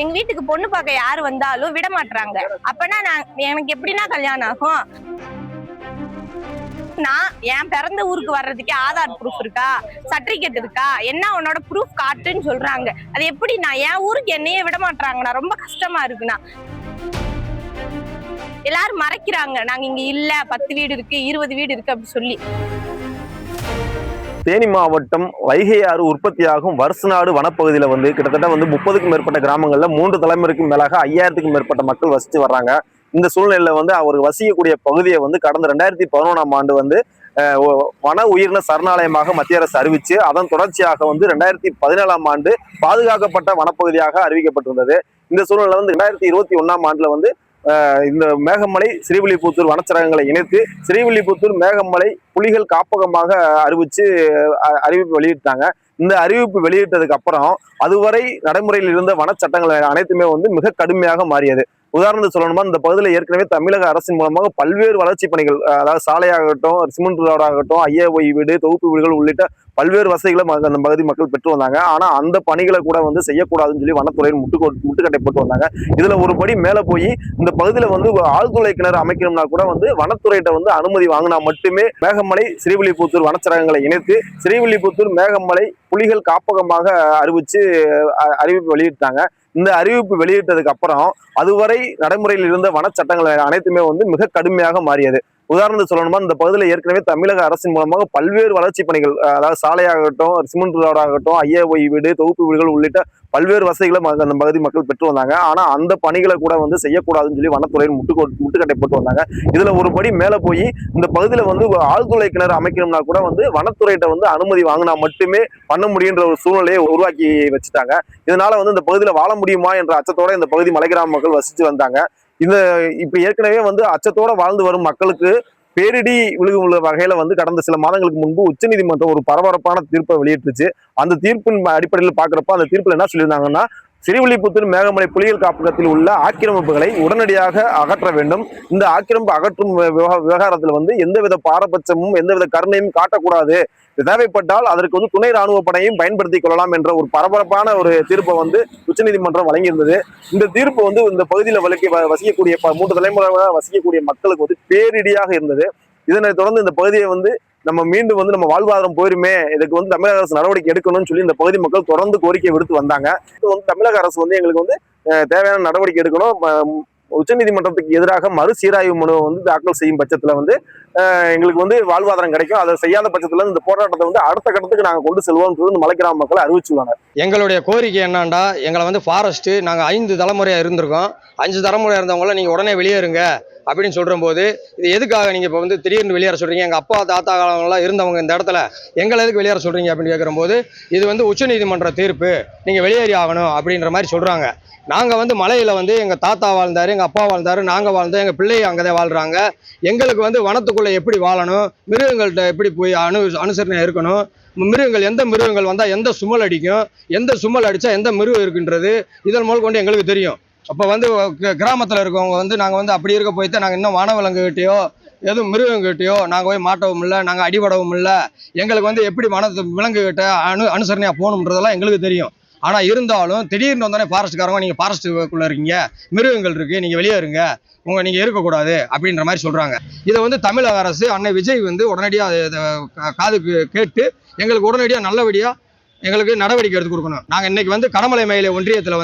எங்க வீட்டுக்கு பொண்ணு பார்க்க யாரு வந்தாலும் விட மாட்டாங்க. அப்பனா எனக்கு எப்படின்னா கல்யாணம் ஆகும்? நான் என் பிறந்த ஊருக்கு வர்றதுக்கே ஆதார் ப்ரூஃப் இருக்கா, சர்டிபிகேட் இருக்கா, என்ன உன்னோட ப்ரூஃப் காட்டுன்னு சொல்றாங்க. அது எப்படி நான் என் ஊருக்கு என்னையே விட மாட்டாங்கண்ணா? ரொம்ப கஷ்டமா இருக்குண்ணா. எல்லாரும் மறைக்கிறாங்க, நாங்க இங்க இல்ல, 10 வீடு இருக்கு, 20 வீடு இருக்கு அப்படி சொல்லி. தேனி மாவட்டம் வைகை ஆறு உற்பத்தியாகும் வருசநாடு வனப்பகுதியில் கிட்டத்தட்ட 30க்கும் மேற்பட்ட கிராமங்கள்ல 3 தலைமுறைக்கும் மேலாக 5000க்கும் மேற்பட்ட மக்கள் வசித்து வர்றாங்க. இந்த சூழ்நிலையில அவர் வசிக்கக்கூடிய பகுதியை கடந்த 2011ஆம் ஆண்டு வன உயிரின சரணாலயமாக மத்திய அரசு அறிவிச்சு அதன் தொடர்ச்சியாக 2017ஆம் ஆண்டு பாதுகாக்கப்பட்ட வனப்பகுதியாக அறிவிக்கப்பட்டிருந்தது. இந்த சூழ்நிலை 2021ஆம் ஆண்டுல இந்த மேகமலை ஸ்ரீவில்லிபுத்தூர் வனச்சரகங்களை இணைத்து ஸ்ரீவில்லிபுத்தூர் மேகமலை புலிகள் காப்பகமாக அறிவிப்பு வெளியிட்டாங்க. இந்த அறிவிப்பு வெளியிட்டதுக்கு அப்புறம் அதுவரை நடைமுறையில் இருந்த வனச்சட்டங்கள் அனைத்துமே மிக கடுமையாக மாறியது. உதாரணத்துக்கு சொல்லணுமா, இந்த பகுதியில் ஏற்கனவே தமிழக அரசின் மூலமாக பல்வேறு வளர்ச்சி பணிகள், அதாவது சாலையாகட்டும், சிமெண்ட் ரோடாகட்டும், ஐஏஒய் வீடு, தொகுப்பு வீடுகள் உள்ளிட்ட பல்வேறு வசதிகளை அந்த பகுதி மக்கள் பெற்று வந்தாங்க. ஆனா அந்த பணிகளை கூட செய்யக்கூடாதுன்னு சொல்லி வனத்துறையில் முட்டுக்கட்டை போட்டு வந்தாங்க. இதுல ஒரு படி மேல போய் இந்த பகுதியில ஆழ்துளை கிணறு அமைக்கணும்னா கூட வனத்துறையிட்ட அனுமதி வாங்கினா மட்டுமே மேகமலை ஸ்ரீவில்லிபுத்தூர் வனச்சரகங்களை இணைத்து ஸ்ரீவில்லிபுத்தூர் மேகமலை புலிகள் காப்பகமாக அறிவிப்பு வெளியிட்டாங்க. இந்த அறிவிப்பு வெளியிட்டதுக்கு அப்புறம் அதுவரை நடைமுறையில் இருந்த வனச்சட்டங்கள் அனைத்துமே மிக கடுமையாக மாறியது. உதாரணத்துக்கு சொல்லணுமா, இந்த பகுதியில் ஏற்கனவே தமிழக அரசின் மூலமாக பல்வேறு வளர்ச்சி பணிகள், அதாவது சாலையாகட்டும், சிமெண்ட் ரோடாகட்டும், ஐஏஒய் வீடு, தொகுப்பு வீடுகள் உள்ளிட்ட பல்வேறு வசதிகளை அந்த பகுதி மக்கள் பெற்று வந்தாங்க. ஆனா அந்த பணிகளை கூட செய்யக்கூடாதுன்னு சொல்லி வனத்துறையில் முட்டுக்கட்டை போட்டு வந்தாங்க. இதுல ஒரு படி மேல போய் இந்த பகுதியில ஆழ்துளை கிணறு அமைக்கணும்னா கூட வனத்துறையிட்ட அனுமதி வாங்கினா மட்டுமே பண்ண முடியுன்ற ஒரு சூழ்நிலையை உருவாக்கி வச்சுட்டாங்க. இதனால இந்த பகுதியில வாழ முடியுமா என்ற அச்சத்தோட இந்த பகுதி மலைக்கிராம மக்கள் வசிச்சு வந்தாங்க. இப்ப ஏற்கனவே அச்சத்தோட வாழ்ந்து வரும் மக்களுக்கு பேரிடி விழுகும் வகையில கடந்த சில மாதங்களுக்கு முன்பு உச்சநீதிமன்றம் ஒரு பரபரப்பான தீர்ப்பை வெளியிட்டுச்சு. அந்த தீர்ப்பின் அடிப்படையில் பாக்குறப்ப அந்த தீர்ப்புல என்ன சொல்லியிருந்தாங்கன்னா, ஸ்ரீவில்லிபுத்தூர் மேகமலை புலிகள் காப்பகத்தில் உள்ள ஆக்கிரமிப்புகளை உடனடியாக அகற்ற வேண்டும். இந்த ஆக்கிரமிப்பு அகற்றும் விவகாரத்தில் எந்தவித பாரபட்சமும் எந்தவித கருணையும் காட்டக்கூடாது. தேவைப்பட்டால் அதற்கு துணை ராணுவ படையையும் பயன்படுத்திக் கொள்ளலாம் என்ற ஒரு பரபரப்பான ஒரு தீர்ப்பை உச்சநீதிமன்றம் வழங்கியிருந்தது. இந்த தீர்ப்பு இந்த பகுதியில் வசிக்கக்கூடிய 3 தலைமுறையாக வசிக்கக்கூடிய மக்களுக்கு பேரிடியாக இருந்தது. இதனை தொடர்ந்து இந்த பகுதியை நம்ம மீண்டும் நம்ம வாழ்வாதாரம் போயிருமே, இதுக்கு தமிழக அரசு நடவடிக்கை எடுக்கணும்னு சொல்லி இந்த பகுதி மக்கள் தொடர்ந்து கோரிக்கை விடுத்து வந்தாங்க. தமிழக அரசு எங்களுக்கு தேவையான நடவடிக்கை எடுக்கணும், உச்சநீதிமன்றத்துக்கு எதிராக மறுசீராய்வு மனுவை தாக்கல் செய்யும் பட்சத்துல எங்களுக்கு வாழ்வாதாரம் கிடைக்கும், அதை செய்யாத பட்சத்துல இந்த போராட்டத்தை அடுத்த கட்டத்துக்கு நாங்க கொண்டு செல்வோம் மலைக்கிராம மக்கள் அறிவிச்சுள்ளாங்க. எங்களுடைய கோரிக்கை என்னன்னா, எங்களை ஃபாரஸ்ட் நாங்க 5 தலைமுறையா இருந்திருக்கோம். 5 தலைமுறையா இருந்தவங்கள நீங்க உடனே வெளியேறுங்க அப்படின்னு சொல்ற போது, இது எதுக்காக நீங்க இப்போ திடீர்னு வெளியேற சொல்றீங்க? எங்க அப்பா தாத்தா காலங்கள்லாம் இருந்தவங்க இந்த இடத்துல எங்களை எதுக்கு வெளியேற சொல்றீங்க அப்படின்னு கேட்கிற போது, இது உச்சநீதிமன்ற தீர்ப்பு, நீங்க வெளியேறி ஆகணும் அப்படின்ற மாதிரி சொல்றாங்க. நாங்க மலையில எங்க தாத்தா வாழ்ந்தாரு, எங்க அப்பா வாழ்ந்தாரு, நாங்க வாழ்ந்தோம், எங்க பிள்ளை அங்கதான் வாழ்றாங்க. எங்களுக்கு வனத்துக்குள்ள எப்படி வாழணும், மிருகங்கள்கிட்ட எப்படி போய் அனுசரணை இருக்கணும், மிருகங்கள் எந்த மிருகங்கள் வந்தா எந்த சுமல் அடிக்கும், எந்த சுமல் அடிச்சா எந்த மிருகம் இருக்குன்றது இதன் மூலம் கொண்டு எங்களுக்கு தெரியும். அப்போ கிராமத்தில் இருக்கவங்க நாங்கள் அப்படி இருக்க போய்தான் நாங்கள் இன்னும் வனவிலங்குகிட்டையோ எதுவும் மிருகங்கிட்டையோ நாங்கள் போய் மாட்டவும் இல்லை, நாங்கள் அடிபடவும் இல்லை. எங்களுக்கு எப்படி விலங்குகிட்ட அனுசரணையாக போகணுன்றதெல்லாம் எங்களுக்கு தெரியும். ஆனால் இருந்தாலும் திடீர்னு வந்தோடனே ஃபாரஸ்ட்காரங்க நீங்கள் ஃபாரஸ்ட்டுக்குள்ளே இருக்கீங்க, மிருகங்கள் இருக்குது, நீங்கள் வெளியே இருங்க, நீங்கள் இருக்கக்கூடாது அப்படின்ற மாதிரி சொல்கிறாங்க. இதை தமிழக அரசு அன்னை விஜய் உடனடியாக காதுக்கு கேட்டு எங்களுக்கு உடனடியாக நல்லபடியாக எங்களுக்கு நடவடிக்கை எடுத்து கொடுக்கணும். நாங்கள் இன்னைக்கு கடமலை மயிலை ஒன்றியத்தில்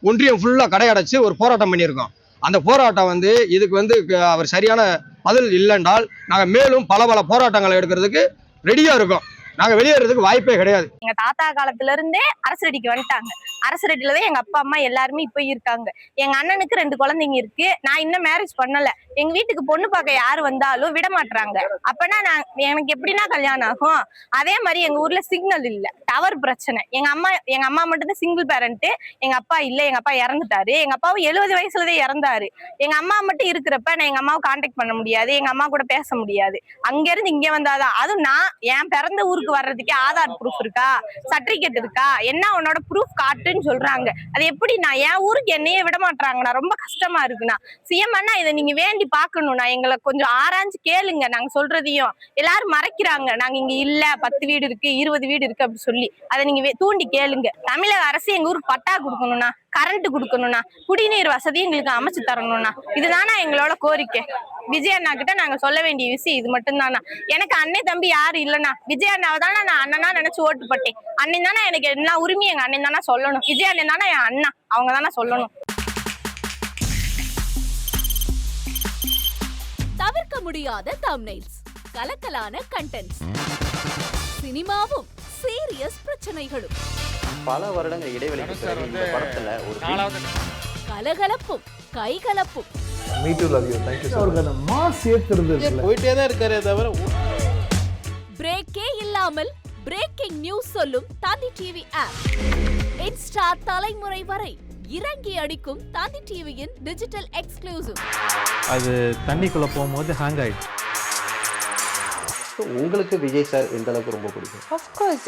ஒன்றியம் ஃபுல்லாக கடை அடைச்சு ஒரு போராட்டம் பண்ணியிருக்கோம். அந்த போராட்டம் இதுக்கு அவர் சரியான பதில் இல்லைன்றால் நாங்கள் மேலும் பல போராட்டங்களை எடுக்கிறதுக்கு ரெடியாக இருக்கோம். நாங்க வெளியேறதுக்கு வாய்ப்பே கிடையாது. எங்க தாத்தா காலத்துல இருந்தே அரசடிக்கு வந்துட்டாங்க. அரசடியிலதான் எங்க அப்பா அம்மா எல்லாருமே இப்ப இருக்காங்க. எங்க அண்ணனுக்கு 2 குழந்தைங்க இருக்கு. நான் இன்னும் மேரேஜ் பண்ணல. எங்க வீட்டுக்கு பொண்ணு பார்க்க யாரு வந்தாலும் விட மாட்டாங்க. அப்பனா எனக்கு எப்படின்னா கல்யாணம் ஆகும்? அதே மாதிரி எங்க ஊர்ல சிக்னல் இல்ல, டவர் பிரச்சனை. எங்க அம்மா மட்டும் தான் சிங்கிள் பேரண்ட். எங்க அப்பா இல்ல, எங்க அப்பா இறந்துட்டாரு. எங்க அப்பாவும் 70 வயசுலதான் இறந்தாரு. எங்க அம்மா மட்டும் இருக்கிறப்ப நான் எங்க அம்மாவை கான்டாக்ட் பண்ண முடியாது, எங்க அம்மா கூட பேச முடியாது. அங்க இருந்து இங்க வந்தாதான். அதுவும் நான் என் பிறந்த ஊருக்கு வர்றதுக்கே ஆதார் ப்ரூஃப் இருக்கா, சர்டிபிகேட் இருக்கா, என்ன உன்னோட ப்ரூஃப் காட்டுன்னு சொல்றாங்க. அது எப்படி நான் என் ஊருக்கு என்னையே விட மாட்டாங்கண்ணா? ரொம்ப கஷ்டமா இருக்குண்ணா. சிஎம் அண்ணா இதை நீங்க வேண்டி பாக்கணும்னா, எங்களை கொஞ்சம் ஆராய்ஞ்சு கேளுங்க. நாங்க சொல்றதையும் எல்லாரும் மறைக்கிறாங்க, நாங்க இங்க இல்ல, 10 வீடு இருக்கு, 20 வீடு இருக்கு அப்படி சொல்லி. அதை நீங்க தூண்டி கேளுங்க. தமிழக அரசு எங்க ஊருக்கு பட்டா கொடுக்கணும்னா. கரண்ட் கொடுக்கணும்னா, குடிநீர் வசதி எங்களுக்கு அமைச்சு தரணும்னா, இதுதானா எங்களோட கோரிக்கை. விஜய் அண்ணா கிட்ட நாங்க சொல்ல வேண்டிய விஷயம் இது மட்டும் தானா. எனக்கு அண்ணன் தம்பி யாரும் இல்லைண்ணா, விஜய் அண்ணாவை தானே நான் அண்ணனா நினைச்சு ஓட்டு போட்டேன். அண்ணன் தானே எனக்கு எல்லா உரிமையும் எங்க அண்ணன் தானே சொல்லணும். விஜய் அண்ணன் தானே என் அண்ணா, அவங்க தானே சொல்லணும். தவிர்க்க முடியாத தம்ப்நெயில்ஸ், கலக்கலான கண்டென்ட்ஸ், சினிமாவும் சீரியஸ் பிரச்சனைகளும், பல வருடங்கள் இடைவெளிக்கு பிறகு இந்த படத்துல ஒரு கலகலப்பும் கைகலப்பும் போயிட்டே தான் இருக்காரே தவிர பிரேக்கே இல்லாமல் பிரேக்கிங் நியூஸ் சொல்லும் தந்தி டிவி ஆப். இன்ஸ்டா தலைமுறை வரை இறங்கி அடிக்கும் தந்தி டிவியின் டிஜிட்டல் எக்ஸ்க்ளூசிவ். அது தண்ணிக்குள்ள போகும்போது ஹேங் ஆயிடுச்சு. உங்களுக்கு விஜய் சார் எந்த அளவுக்கு ரொம்ப பிடிக்கும்? Of course,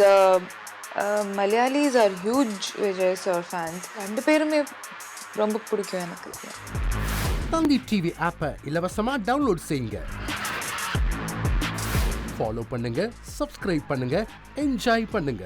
Malayalis are huge Vijay sir fans. ரெண்டு பேருமே ரொம்ப பிடிக்கும் எனக்கு. தந்தி டிவி ஆப்பை இலவசமா டவுன்லோட் செய்யுங்க. ஃபாலோ பண்ணுங்க, சப்ஸ்கிரைப் பண்ணுங்க, என்ஜாய் பண்ணுங்க.